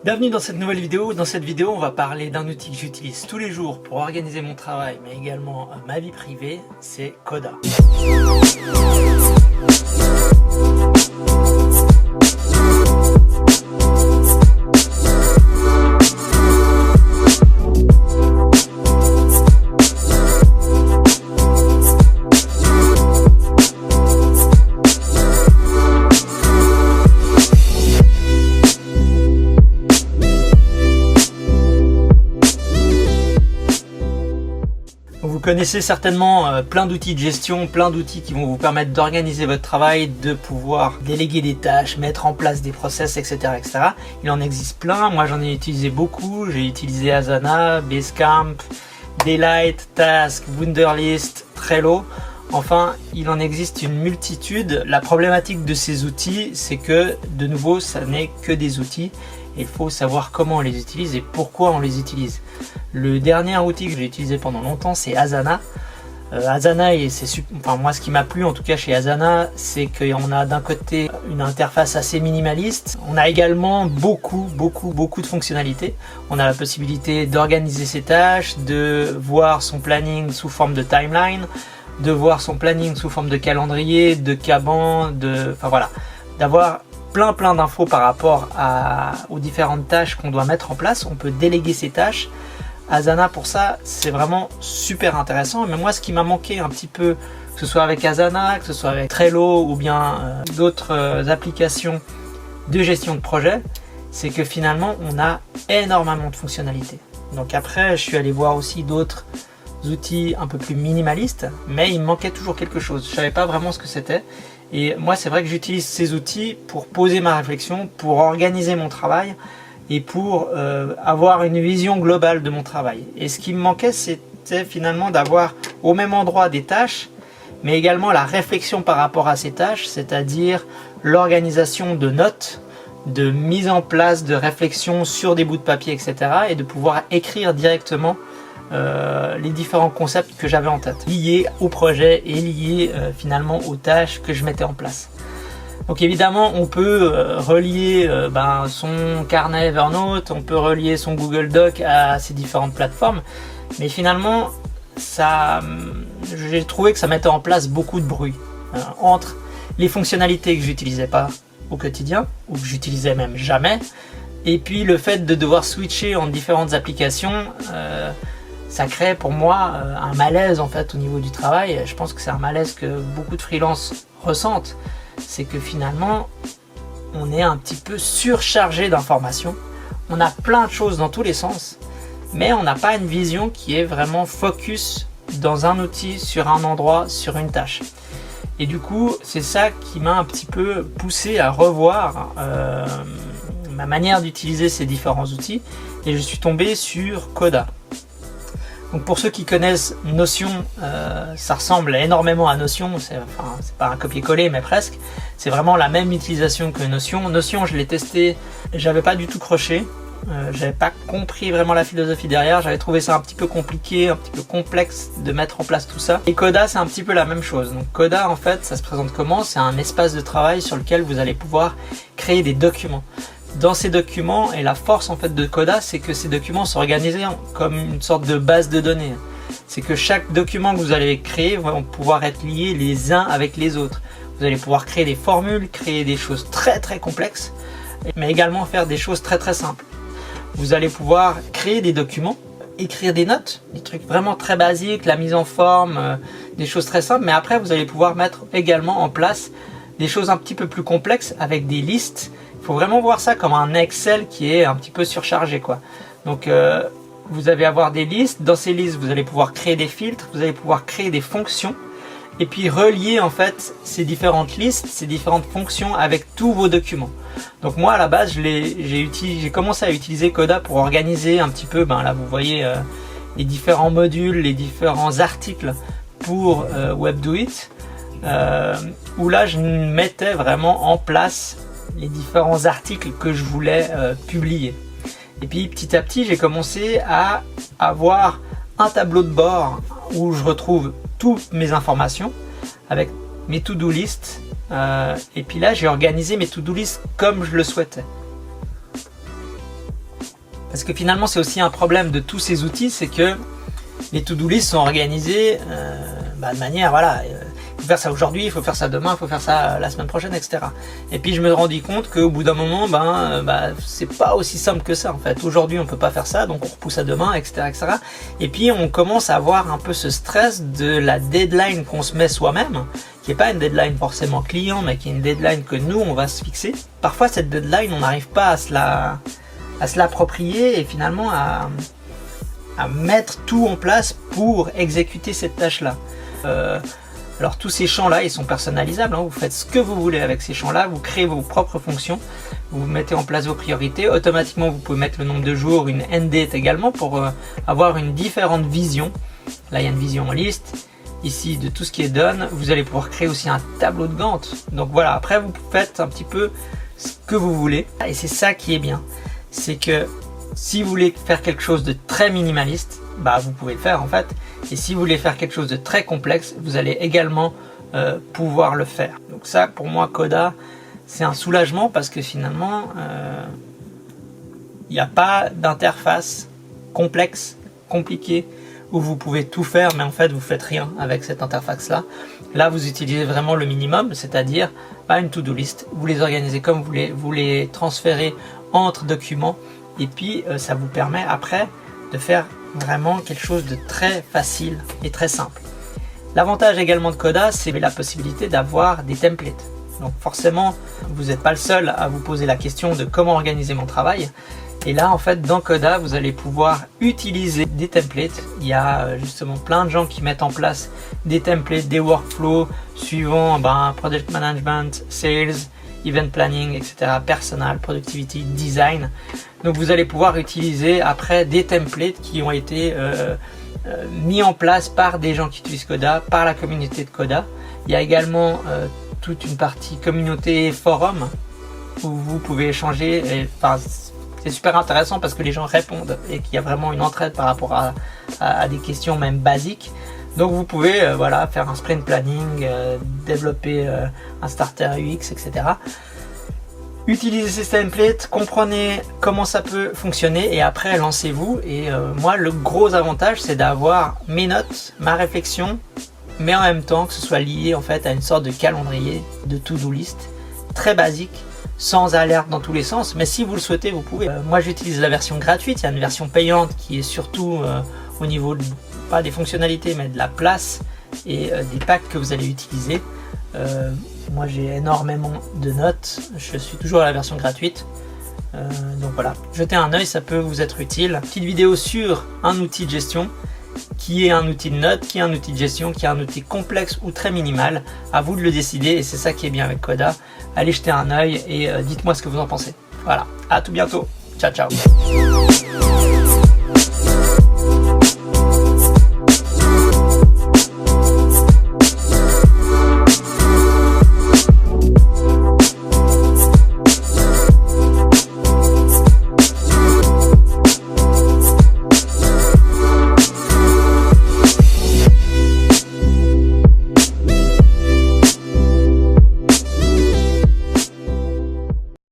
Bienvenue dans cette nouvelle vidéo. Dans cette vidéo, on va parler d'un outil que j'utilise tous les jours pour organiser mon travail, mais également ma vie privée, c'est Coda. Vous connaissez certainement plein d'outils de gestion, plein d'outils qui vont vous permettre d'organiser votre travail, de pouvoir déléguer des tâches, mettre en place des process, etc. etc. Il en existe plein, moi j'en ai utilisé beaucoup, j'ai utilisé Asana, Basecamp, Daylight, Task, Wunderlist, Trello. Enfin, il en existe une multitude. La problématique de ces outils, c'est que, de nouveau, ça n'est que des outils. Il faut savoir comment on les utilise et pourquoi on les utilise. Le dernier outil que j'ai utilisé pendant longtemps, c'est Asana. Asana, moi ce qui m'a plu en tout cas chez Asana, c'est qu'on a d'un côté une interface assez minimaliste. On a également beaucoup de fonctionnalités. On a la possibilité d'organiser ses tâches, de voir son planning sous forme de timeline, de voir son planning sous forme de calendrier, de Kanban, d'avoir plein d'infos par rapport aux différentes tâches qu'on doit mettre en place. On peut déléguer ces tâches. Asana pour ça, c'est vraiment super intéressant. Mais moi, ce qui m'a manqué un petit peu, que ce soit avec Asana, que ce soit avec Trello ou bien d'autres applications de gestion de projet, c'est que finalement, on a énormément de fonctionnalités. Donc après, je suis allé voir aussi d'autres outils un peu plus minimalistes, mais il me manquait toujours quelque chose. Je savais pas vraiment ce que c'était. Et moi, c'est vrai que j'utilise ces outils pour poser ma réflexion, pour organiser mon travail et pour avoir une vision globale de mon travail. Et ce qui me manquait, c'était finalement d'avoir au même endroit des tâches, mais également la réflexion par rapport à ces tâches, c'est-à-dire l'organisation de notes, de mise en place de réflexion sur des bouts de papier, etc. et de pouvoir écrire directement les différents concepts que j'avais en tête, liés au projet et liés finalement aux tâches que je mettais en place. Donc évidemment, on peut relier son carnet Evernote, on peut relier son Google Doc à ces différentes plateformes, mais finalement, j'ai trouvé que ça mettait en place beaucoup de bruit entre les fonctionnalités que j'utilisais pas au quotidien, ou que j'utilisais même jamais, et puis le fait de devoir switcher entre différentes applications. Ça crée pour moi un malaise en fait au niveau du travail. Je pense que c'est un malaise que beaucoup de freelances ressentent. C'est que finalement, on est un petit peu surchargé d'informations. On a plein de choses dans tous les sens, mais on n'a pas une vision qui est vraiment focus dans un outil, sur un endroit, sur une tâche. Et du coup, c'est ça qui m'a un petit peu poussé à revoir ma manière d'utiliser ces différents outils. Et je suis tombé sur Coda. Donc pour ceux qui connaissent Notion, ça ressemble énormément à Notion, c'est pas un copier-coller mais presque. C'est vraiment la même utilisation que Notion. Notion, je l'ai testé, j'avais pas du tout croché, j'avais pas compris vraiment la philosophie derrière, j'avais trouvé ça un petit peu compliqué, un petit peu complexe de mettre en place tout ça. Et Coda, c'est un petit peu la même chose. Donc Coda, en fait, ça se présente comment? C'est un espace de travail sur lequel vous allez pouvoir créer des documents. Dans ces documents, et la force en fait de Coda, c'est que ces documents sont organisés comme une sorte de base de données. C'est que chaque document que vous allez créer va pouvoir être liés les uns avec les autres. Vous allez pouvoir créer des formules, créer des choses très complexes, mais également faire des choses très simples. Vous allez pouvoir créer des documents, écrire des notes, des trucs vraiment très basiques, la mise en forme, des choses très simples, mais après vous allez pouvoir mettre également en place des choses un petit peu plus complexes avec des listes. Il faut vraiment voir ça comme un Excel qui est un petit peu surchargé, quoi. Donc vous allez avoir des listes. Dans ces listes, vous allez pouvoir créer des filtres, vous allez pouvoir créer des fonctions et puis relier en fait ces différentes listes, ces différentes fonctions avec tous vos documents. Donc moi à la base, j'ai commencé à utiliser Coda pour organiser un petit peu, là vous voyez les différents modules, les différents articles pour Webdoit, où là je mettais vraiment en place les différents articles que je voulais publier. Et puis petit à petit, j'ai commencé à avoir un tableau de bord où je retrouve toutes mes informations avec mes to-do list. Et puis là, j'ai organisé mes to-do list comme je le souhaitais. Parce que finalement, c'est aussi un problème de tous ces outils, c'est que les to-do list sont organisés de manière, voilà, il faut faire ça aujourd'hui, il faut faire ça demain, il faut faire ça la semaine prochaine, etc. Et puis je me rendis compte qu'au bout d'un moment, c'est pas aussi simple que ça en fait. Aujourd'hui, on peut pas faire ça, donc on repousse à demain, etc., etc. Et puis on commence à avoir un peu ce stress de la deadline qu'on se met soi-même, qui est pas une deadline forcément client, mais qui est une deadline que nous, on va se fixer. Parfois, cette deadline, on n'arrive pas à se l'approprier et finalement à mettre tout en place pour exécuter cette tâche-là. Alors tous ces champs-là, ils sont personnalisables, hein. Vous faites ce que vous voulez avec ces champs-là, vous créez vos propres fonctions, vous mettez en place vos priorités, automatiquement vous pouvez mettre le nombre de jours, une end date également pour avoir une différente vision. Là il y a une vision en liste, ici de tout ce qui est done, vous allez pouvoir créer aussi un tableau de Gantt. Donc voilà, après vous faites un petit peu ce que vous voulez, et c'est ça qui est bien, c'est que si vous voulez faire quelque chose de très minimaliste, vous pouvez le faire en fait. Et si vous voulez faire quelque chose de très complexe, vous allez également pouvoir le faire. Donc ça, pour moi, Coda, c'est un soulagement parce que finalement, il n'y a pas d'interface complexe, compliquée, où vous pouvez tout faire, mais en fait, vous faites rien avec cette interface-là. Là, vous utilisez vraiment le minimum, c'est-à-dire une to-do list. Vous les organisez comme vous voulez, vous les transférez entre documents, et puis ça vous permet après de faire vraiment quelque chose de très facile et très simple. L'avantage également de Coda, c'est la possibilité d'avoir des templates. Donc forcément, vous n'êtes pas le seul à vous poser la question de comment organiser mon travail. Et là, en fait, dans Coda, vous allez pouvoir utiliser des templates. Il y a justement plein de gens qui mettent en place des templates, des workflows suivant project management, sales, event planning, etc., personal, productivity, design. Donc vous allez pouvoir utiliser après des templates qui ont été mis en place par des gens qui utilisent Coda, par la communauté de Coda. Il y a également toute une partie communauté forum où vous pouvez échanger. C'est super intéressant parce que les gens répondent et qu'il y a vraiment une entraide par rapport à des questions même basiques. Donc vous pouvez faire un sprint planning, développer un starter UX, etc. Utilisez ces templates, comprenez comment ça peut fonctionner et après lancez-vous. Et moi, le gros avantage, c'est d'avoir mes notes, ma réflexion, mais en même temps que ce soit lié en fait à une sorte de calendrier de to-do list très basique, sans alerte dans tous les sens. Mais si vous le souhaitez, vous pouvez. Moi, j'utilise la version gratuite. Il y a une version payante qui est surtout au niveau pas des fonctionnalités, mais de la place et des packs que vous allez utiliser. Moi j'ai énormément de notes, je suis toujours à la version gratuite, donc voilà, jetez un œil, ça peut vous être utile. Petite vidéo sur un outil de gestion, qui est un outil de notes, qui est un outil de gestion, qui est un outil complexe ou très minimal, à vous de le décider et c'est ça qui est bien avec Coda. Allez jeter un œil et dites-moi ce que vous en pensez. Voilà, à tout bientôt, ciao ciao.